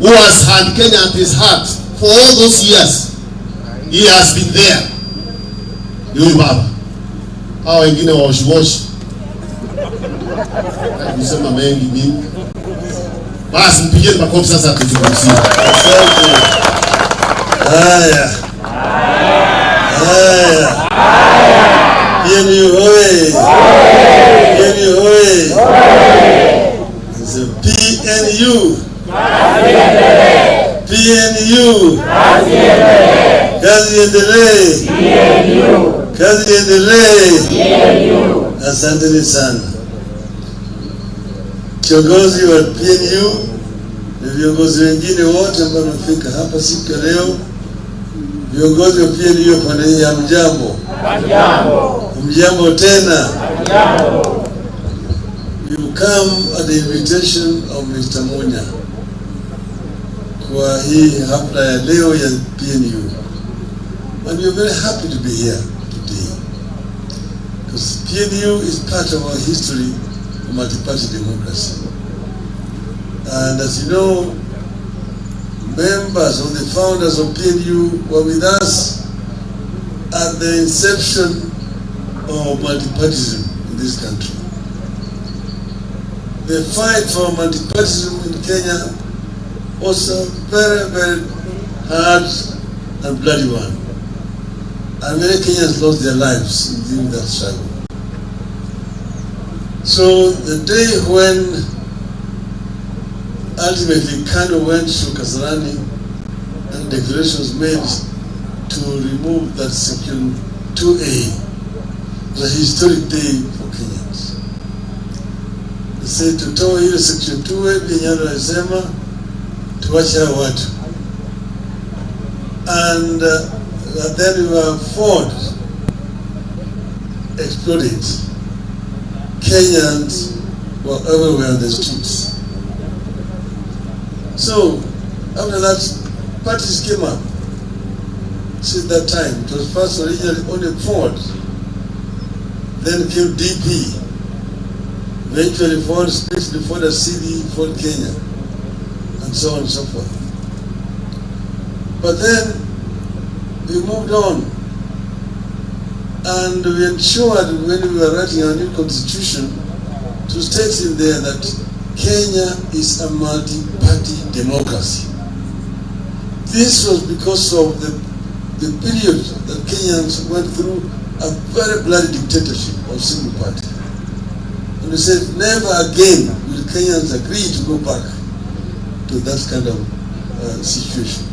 who has had Kenya at his heart for all those years. He has been there. Huyu baba. Hao wengine waoshi. Nisema mengi mimi. Basi mpigeni makofi sasa tutukusie. Haya. PNU hoye. PNU hoye. PNU. PNU. Kazi endelee. PNU. Kazi endelee. PNU. Asante sana. Kiongozi wa PNU na viongozi wengine wote ambao wamefika hapa siku ya leo. Viongozi wa PNU pande hii ya mjambo. Mjambo tena. You come at the invitation of Mr. Munya kwa hii hafla ya leo ya PNU. And we are very happy to be here today. Because PNU is part of our history of multi-party democracy. And as you know, members of the founders of PNU were with us at the inception of multipartyism in this country. The fight for multipartyism in Kenya was a very, very hard and bloody one. And many Kenyans lost their lives in that struggle. So the day when ultimately Kanu went to Kasarani and declarations made to remove that section 2A, was a historic day for Kenyans. They said to toa ile section 2A Kenyans alisema tuache watu. And then we were Ford exploded. Kenyans were everywhere on the streets. So, after that, parties came up. Since that time, it was first originally only Ford, then came DP, eventually Ford split before the CD, Ford Kenya, and so on and so forth. But then, we moved on, and we ensured when we were writing our new constitution to state in there that Kenya is a multi-party democracy. This was because of the period that Kenyans went through a very bloody dictatorship of single party. And we said never again will Kenyans agree to go back to that kind of situation.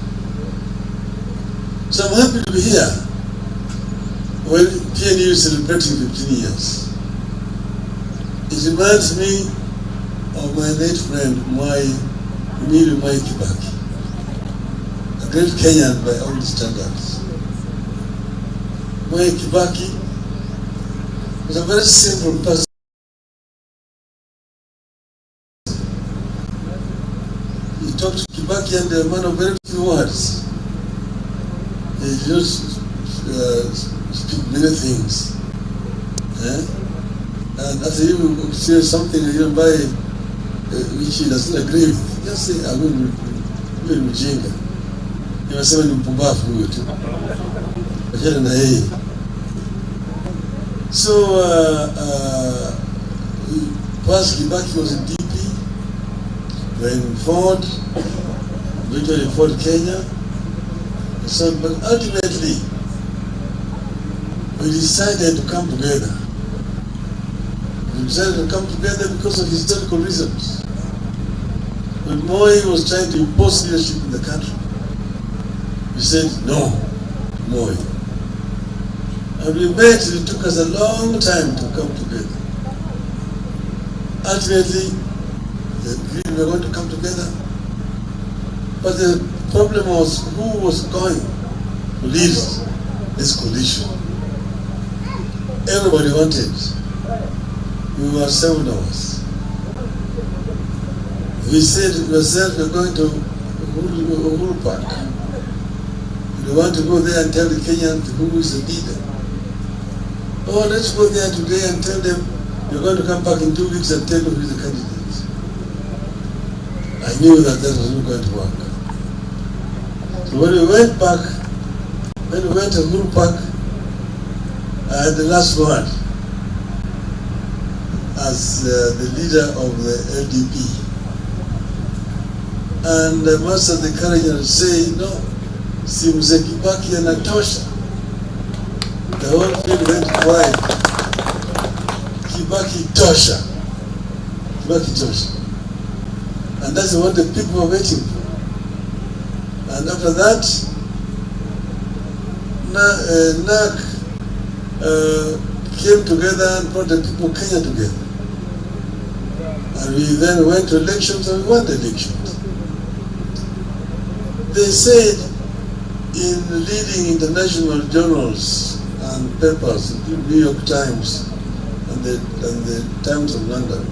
So I'm happy to be here when PNU is celebrating 15 years. It reminds me of my late friend, Mwizi, a great Kenyan by all standards. Mwizi was a very simple person. He talked to Kibaki and a man of very few words. He just speak many things. And after he would say something which he doesn't agree with, just say, I will mjinga. He was saying mpumbavu huyo tu. Wajana na yeye. So first Kibaki was in DP, when Ford, eventually Ford Kenya. So, but ultimately, we decided to come together. We decided to come together because of historical reasons. When Moi was trying to impose leadership in the country, we said, no, Moi. And we met, it took us a long time to come together. Ultimately, we agreed we were going to come together. But the problem was who was going to lead this coalition. Everybody wanted. We were 7 of us. We said to ourselves, we're going to Uhuru Park. We want to go there and tell the Kenyans who is the leader. Oh, let's go there today and tell them you're going to come back in 2 weeks and tell them who is the candidate. I knew that that was not going to work. So when we went back, when we went to Guru Park, I had the last word as the leader of the LDP. And I must have the courage to say, no, si Mzee Kibaki anatosha. The whole field went quiet. Kibaki tosha. Kibaki tosha. And that's what the people were waiting for. And after that, NAC came together and brought the people of Kenya together. And we then went to elections and we won the elections. They said in leading international journals and papers, including New York Times and the Times of London,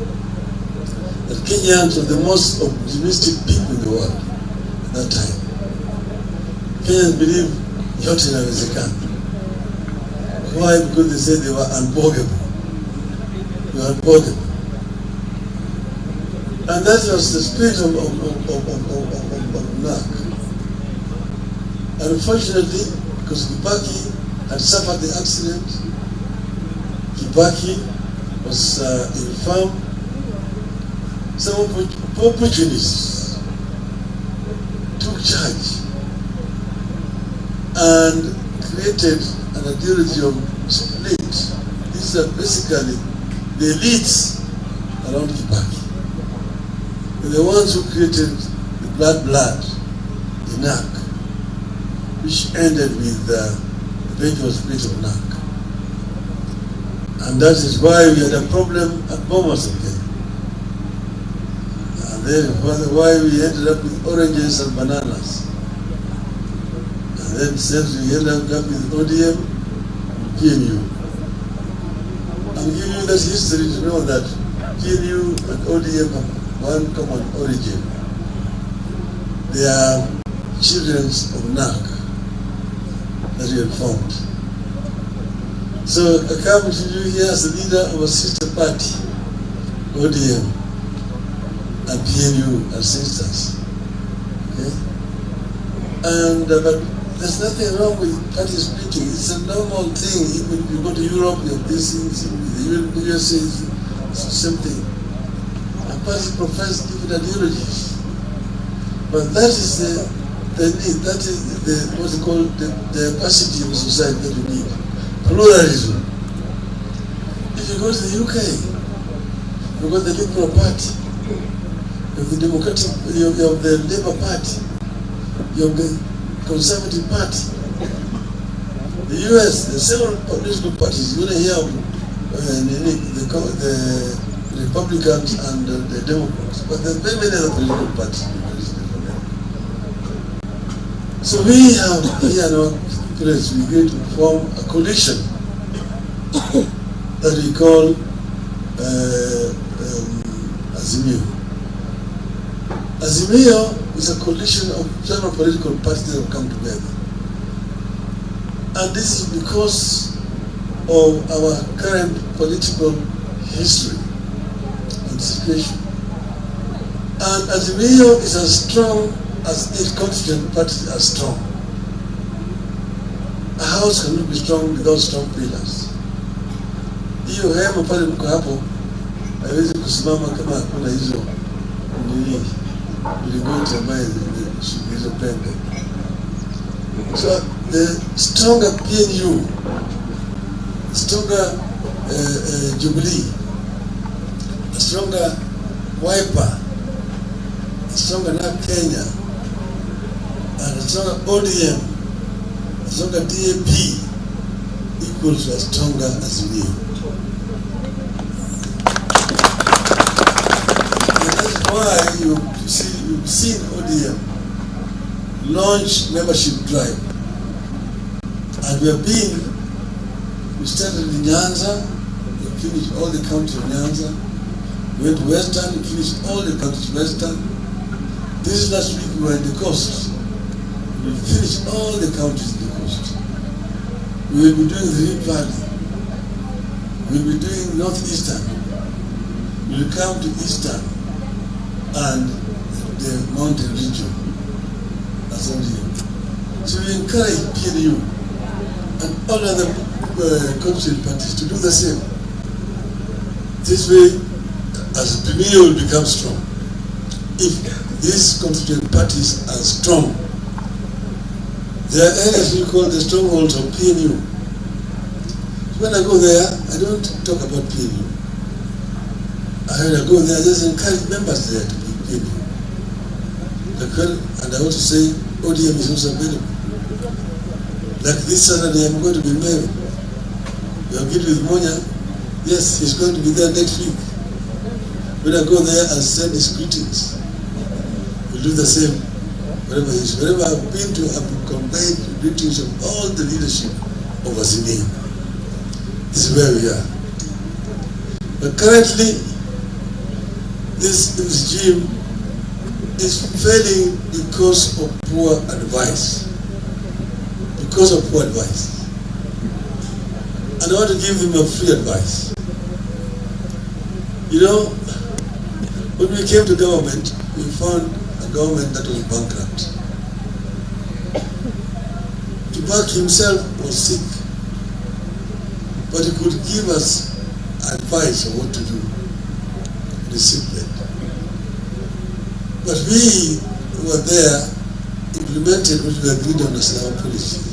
that Kenyans were the most optimistic people in the world at that time. Kenyans believed yote inawezekana. Why? Because they said they were unbogable. They were unbogable. And that was the spirit of NAC. Unfortunately, because Kibaki had suffered the accident, Kibaki was infirm. Some opportunists took charge and created an ideology of split. These are basically the elites around Kibaki. They're the ones who created the blood, the NAC, which ended with the eventual split of NAC. And that is why we had a problem at Bomas again. And then why we ended up with oranges and bananas. And then since we ended up with ODM, PNU. I'm giving you that history to know that PNU and ODM have one common origin. They are children of NAC that we have formed. So I come to you here as the leader of a sister party, ODM and PNU are sisters. Okay? And but there's nothing wrong with party splitting. It's a normal thing. Even if you go to Europe, you have these things. The USA is the same thing. And parties profess different ideologies. But that is the need. That is the what's it called, the diversity of society that we need. Pluralism. If you go to the UK, you've got the Liberal Party, you have the Democratic, you have the Labour Party, you have the Conservative Party. The US, there are several political parties. You're going to hear the Republicans and the Democrats, but there are very many other political parties. So we have here in our place, we're going to form a coalition that we call Azimio. Azimio is a coalition of several political parties that have come together. And this is because of our current political history and situation. And Azimio is as strong as its constituent parties are strong. A house cannot be strong without strong pillars. Hiyo hema pale mko hapo haiwezi kusimama kama hakuna hizo nini milingoti ambayo hizo pembe. So the stronger PNU, stronger Jubilee, a stronger Wiper, a stronger Mt.Kenya, and a stronger ODM, a stronger DAP equals to a stronger Azimio. And that's why you've seen ODM launch membership drive. And we started in Nyanza, we finished all the counties of Nyanza, we went to Western, we finished all the counties Western. This last week we were in the coast. We finished all the counties in the coast. We will be doing the Rift Valley. We will be doing Northeastern. We will come to Eastern and the mountain region as ODM. So we encourage PNU and all other constituent parties to do the same. This way, as PNU will become strong. If these constituent parties are strong, there are areas we call the strongholds of PNU. When I go there, I don't talk about PNU. When I go there, I just encourage members there to be PNU. And I want to say, ODM is also available. Like this Saturday, I'm going to be mayor. We are good with Monya. Yes, he's going to be there next week. When I go there, I'll send his greetings. We'll do the same. Wherever he is. Wherever I've been to, I've conveyed the greetings of all the leadership of Azimio. This is where we are. But currently, this regime is failing because of poor advice. Because of poor advice. And I want to give them a free advice. You know, when we came to government, we found a government that was bankrupt. Kibaki himself was sick, but he could give us advice on what to do in the sick bed. But we were there, implemented what we agreed on as our policy.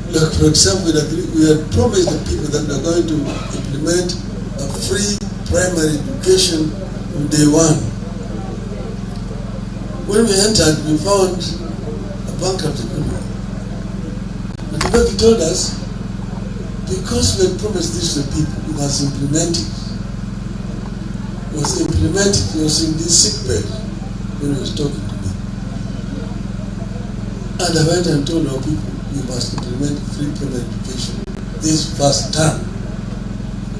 Like, for example, we had promised the people that we are going to implement a free primary education from day one. When we entered, we found a bankrupt economy. But Kibaki told us, because we had promised this to the people, we must implement it. We must implement it. He was in this sick bed when he was talking to me. And I went and told our people, we must implement free primary education this first term.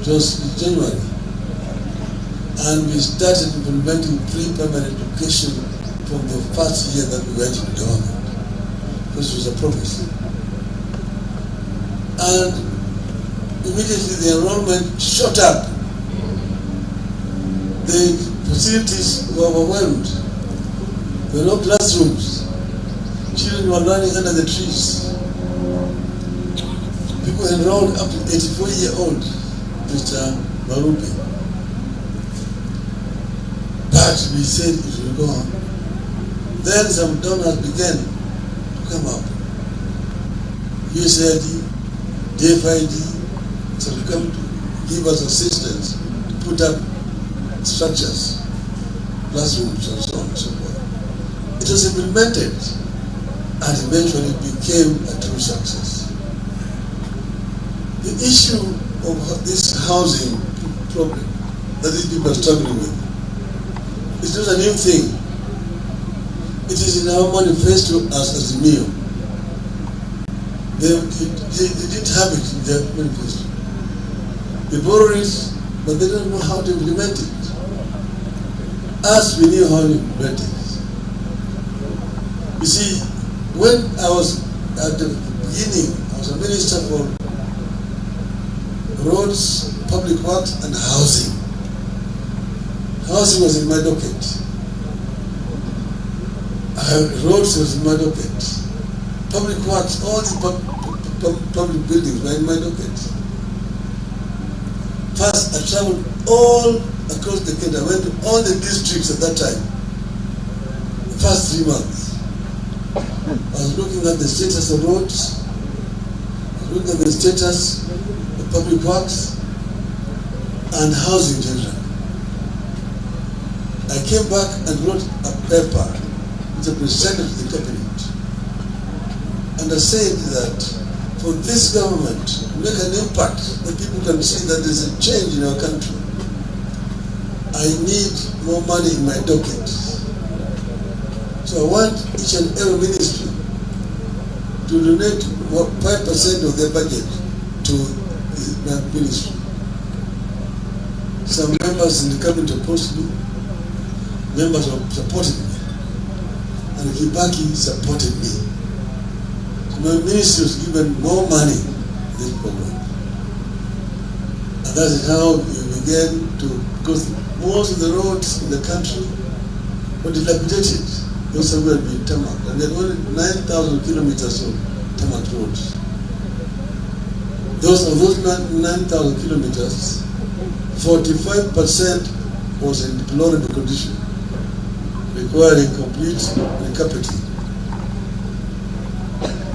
It was in January. And we started implementing free primary education from the first year that we went into government. This was a promise. And immediately the enrollment shot up. The facilities were overwhelmed. There were no classrooms. Children were running under the trees. People enrolled up to 84-year-old, Mr. Marupe. But we said it will go on. Then some donors began to come up. USAID, DFID, so to come to give us assistance to put up structures, classrooms, and so on and so forth. It was implemented and eventually became a true success. The issue of this housing problem that these people are struggling with is not a new thing. It is in our manifesto as Azimio. They didn't have it in their manifesto. They borrow it, but they don't know how to implement it. As we knew how to implement it. You see, when I was at the beginning, I was a minister for roads, public works, and housing. Housing was in my docket. Roads was in my docket. Public works, all the public buildings were in my docket. First, I traveled all across the country. I went to all the districts at that time. The first 3 months. I was looking at the status of roads. I was looking at the status of public works and housing in general. I came back and wrote a paper which I presented to the cabinet. And I said that for this government to make an impact that people can see that there's a change in our country, I need more money in my docket. So I want each and every ministry to donate 5% of their budget to my ministry. Some members in the cabinet opposed me, members supported me, and Kibaki supported me. So my ministry was given more money to this program. And that is how we began to go through most of the roads in the country. were dilapidated. Those have been tarmac, and there are only 9,000 kilometers of tarmac roads. Those 9,000 kilometers, 45% was in deplorable condition, requiring complete recapping.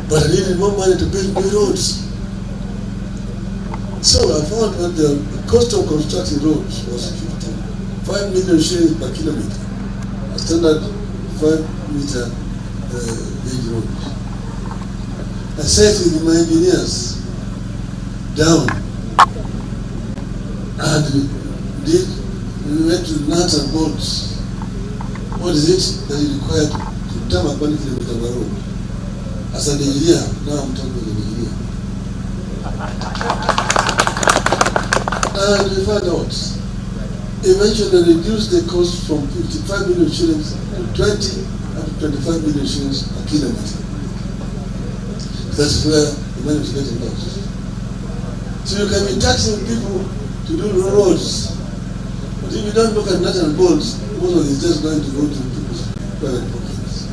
But I needed more money to build new roads. So I found that the cost of constructing roads was 5 million shillings per kilometer, a standard 5-meter gauge road. I sat with my engineers down and we went to nuts and bolts. What is it that is required to turn a 1 kilometer of a road? As an engineer, now I'm talking with an engineer. And we found out, eventually reduced the cost from 55 million shillings to 20 up to 25 million shillings a kilometer. That's where the money is getting lost. So you can be taxing people to do roads, but if you don't look at nuts and bolts, most of it is just going to go to people's private pockets.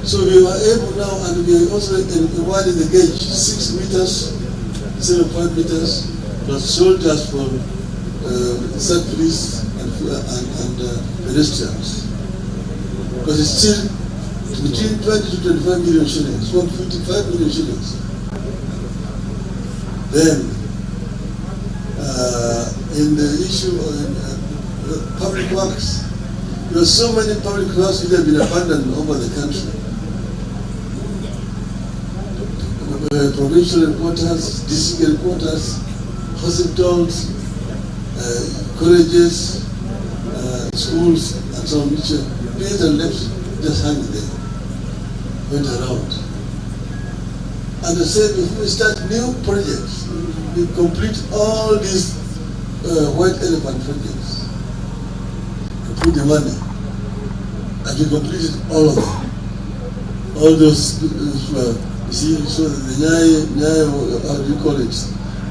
So we were able now, and we also widened the gauge 6 meters instead of 5 meters, plus soldiers for side police and pedestrians. Because it's still between 20 to 25 million shillings, from 55 million shillings. Then, in the issue of public works, there are so many public works which have been abandoned over the country. Provincial headquarters, district headquarters, hospitals, colleges, schools, and so on, which are built and left just hanging there, went around. And I said, if we start new projects, we complete all these white elephant projects, and put the money, and we completed all of them. All those, you see, so the Nyayo, how do you call it?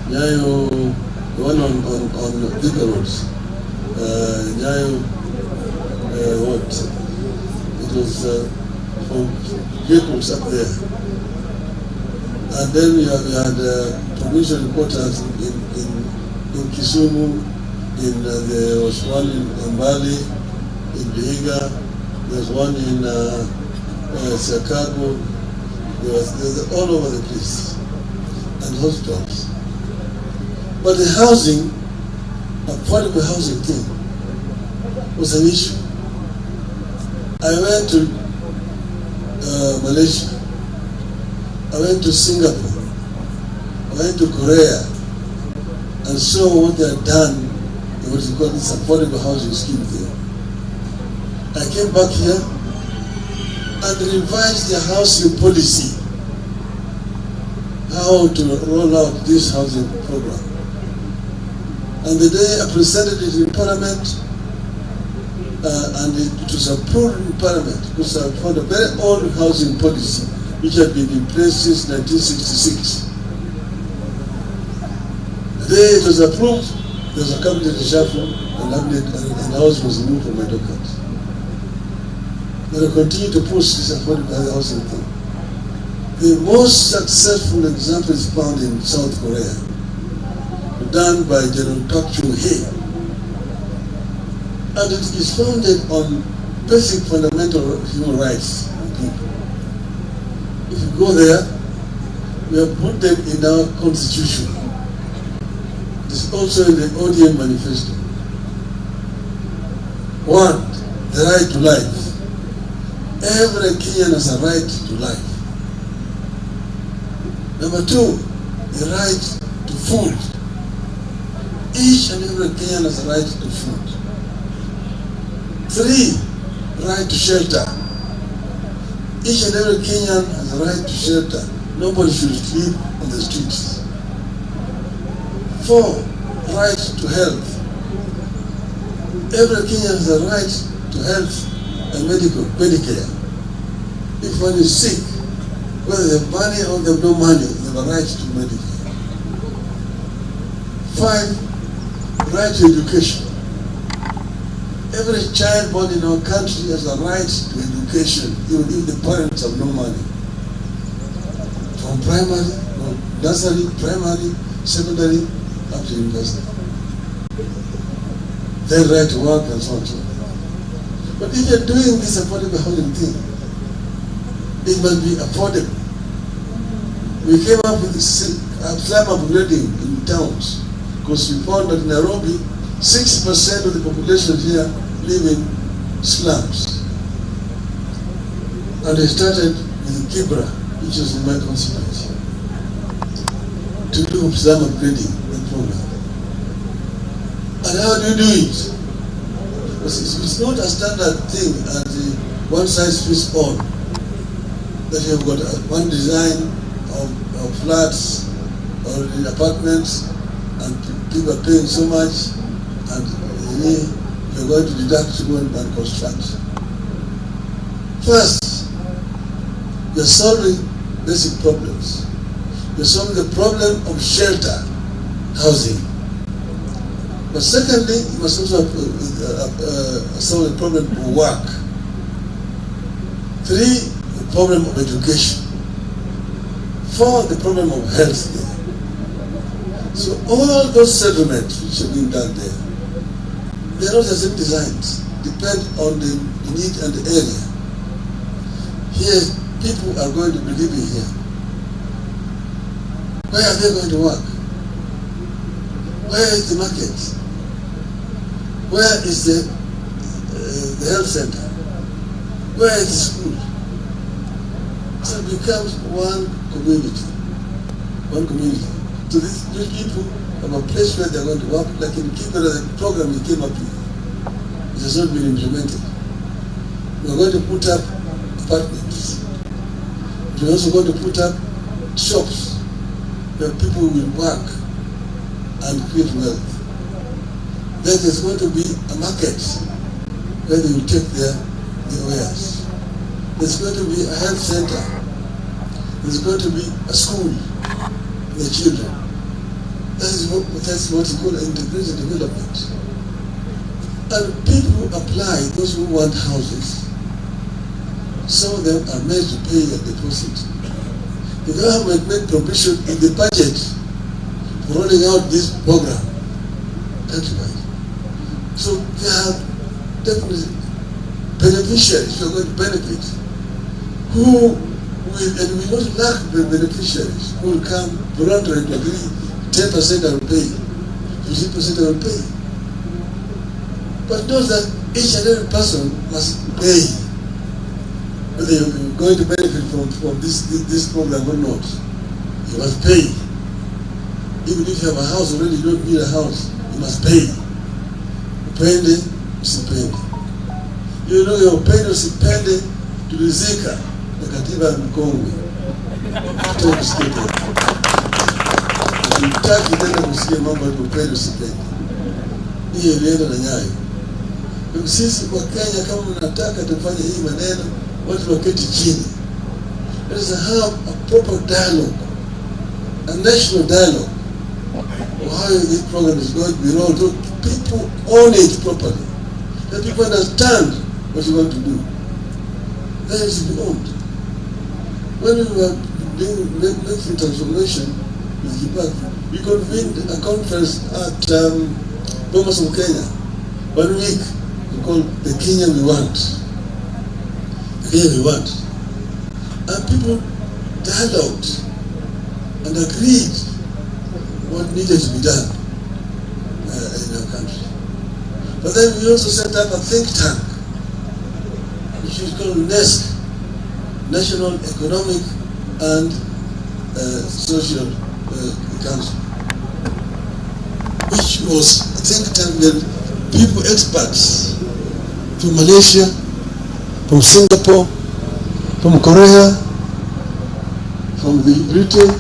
Nyayo, the one on bigger roads. Nyayo, what? It was for vehicles up there. And then we had provincial headquarters in Kisumu, there was one in Mbali, in Vihiga, there was one in Chicago, there was all over the place, and hospitals. But the housing, affordable housing thing, was an issue. I went to Malaysia, I went to Singapore, I went to Korea, and saw what they had done in what you call this affordable housing scheme there. I came back here and revised the housing policy, how to roll out this housing program. And the day I presented it in Parliament, and it was approved in Parliament, because I found a very old housing policy which had been in place since 1966. The day it was approved, there was a cabinet reshuffle, and the house was removed from my docket. But I continue to push this affordable housing thing. The most successful example is found in South Korea, done by General Park Chung-hee. And it is founded on basic fundamental human rights of people. If you go there, we have put them in our constitution. It's also in the ODM manifesto. 1, the right to life. Every Kenyan has a right to life. Number 2, the right to food. Each and every Kenyan has a right to food. 3, right to shelter. Each and every Kenyan has a right to shelter. Nobody should sleep on the streets. 4, right to health. Every Kenyan has a right to health and Medicare. If one is sick, whether they have money or they have no money, they have a right to Medicare. 5, right to education. Every child born in our country has a right to education, even if the parents have no money. From primary, nursery, primary, secondary, up to university. Their right to work and so on. But if you're doing this affordable housing thing, it must be affordable. We came up with slum upgrading in towns because we found that in Nairobi, 6% of the population here live in slums. And they started with Kibra, which was in my constituency, to do slum upgrading program. And how do you do it? Because it's not a standard thing and one size fits all. That you have got one design of flats or in apartments and people are paying so much and you're going to deduct to go and construct. First, you're solving basic problems. You're solving the problem of shelter, housing. But secondly, you must also solve the problem of work. 3, the problem of education. 4, the problem of health care. So all those settlements which have been done there, they are not the same designs, depend on the need and the area. Here, people are going to be living here. Where are they going to work? Where is the market? Where is the health center? Where is the school? So it becomes one community. One community. So these people have a place where they're going to work, like in Kibera, the program we came up with. It has not been implemented. We're going to put up apartments. We're also going to put up shops where people will work and create wealth. Then there's going to be a market where they will take their wares. There's going to be a health center. There's going to be a school for the children. That's what you call integrated development. And people apply, those who want houses. Some of them are made to pay a deposit. The government made provision in the budget for rolling out this program countrywide. So they are definitely beneficiaries who are going to benefit, who will, and we not lack the beneficiaries who will come voluntarily to agree 10% I will pay, 15% I will pay. But know that each and every person must pay, whether you're going to benefit from this program or not. You must pay. Even if you have a house already, you don't need a house, you must pay. Upende, usipende. You know your upende, usipende, tulizika na katiba ya mkongwe. Kutoka kusikia. Ukitaki tena kusikia mambo ya upende, usipende. Hii ilienda na nyayo. Sisi kwa Kenya, kama mnataka tufanye hii maneno, watu waketi chini. Let us have a proper dialogue, a national dialogue, of how this program is going to be rolled out. People own it properly. Let people understand what you want to do. That is to be owned. When we were making transformation with Kibak, we convened a conference at Mt.Kenya. 1 week, we called the Kenya we want. The Kenya we want. And people dialogued and agreed what needed to be done in our country. But then we also set up a think tank, which is called NESC, National Economic and Social Council, which was a think tank with people, experts from Malaysia, from Singapore, from Korea, from Britain,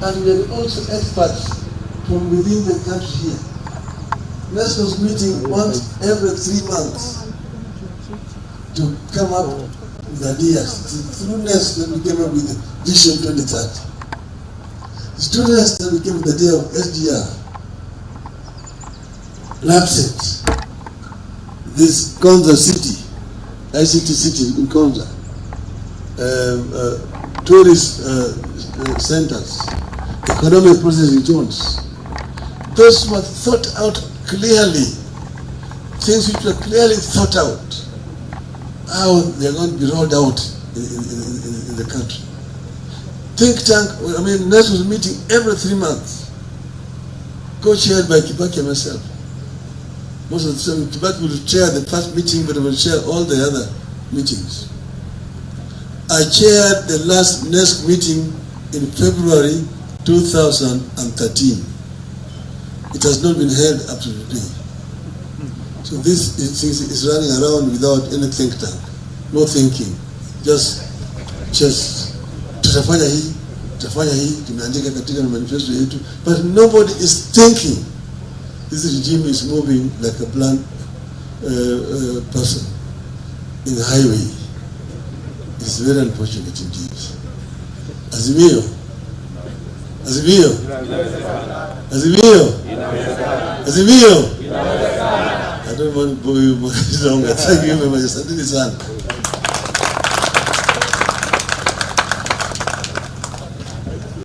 and we had also experts from within the country here. NESC was meeting once every 3 months to come up with ideas. Through NESC that we came up with Vision 2030. It's through NESC that we came with the idea of SGR, LabSet, this Konza city, ICT city in Konza, tourist centers, economic processing zones. Those were thought out clearly, things which were clearly thought out, how they are going to be rolled out in the country. Think tank, I mean, NES was meeting every 3 months, co-chaired by Kibaki and myself. Most of the time, Kibaki will chair the first meeting, but I will chair all the other meetings. I chaired the last NESC meeting in February 2013. It has not been held up to today. So this is running around without any think tank, no thinking, just tutafanya hii, tumeandika katika manifesto yetu, but nobody is thinking. This regime is moving like a blunt person in the highway. It's very unfortunate indeed. Azimio. I don't want to bore you much longer. Thank you very much.